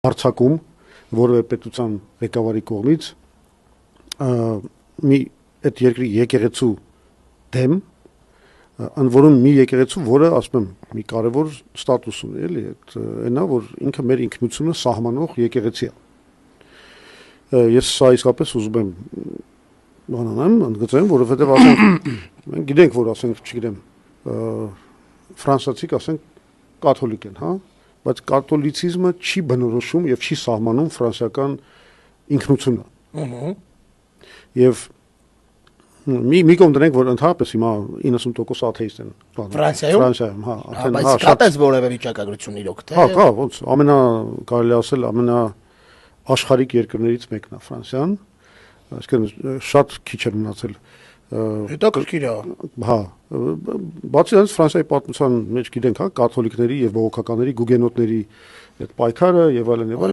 արձակում որևէ պետության ղեկավարի կողմից մի այդ երկրի եկեղեցու դեմ, ընդ որում մի եկեղեցու, որը ասում եմ մի կարևոր ստատուս ունի, էլի, այնա որ ինքը մեր ինքնությունը սահմանող եկեղեցի է։ Ես սա իսկապես ուզում եմ բանանեմ, ընդգծեմ, որովհետև ասենք մենք գիտենք, որ ասենք, չգիտեմ, ֆրանսիացիք ասենք կաթոլիկ են, հա, բայց կաթոլիցիզմը չի բնորոշում եւ չի սահմանում ֆրանսիական ինքնությունը։ Եվ մի կողմ դնենք, որ ընդհանրապես հիմա 90% աթեիստ են Ֆրանսիայում, հա, բայց կատես որևէ վիճակագրություն իրոք թե։ Հա, կա, ոնց կարելի ասել աշխարհիկ երկրներից մեկն է Ֆրանսիան, այսինքն շատ քիչ է մնացել։ Հետաքրքիր է։ Հա, բացի դրանից Ֆրանսիայի պատմության մեջ գիտենք, հա, կաթոլիկների եւ բողոքականների, գուգենոտների այդ պայքարը եւ այլն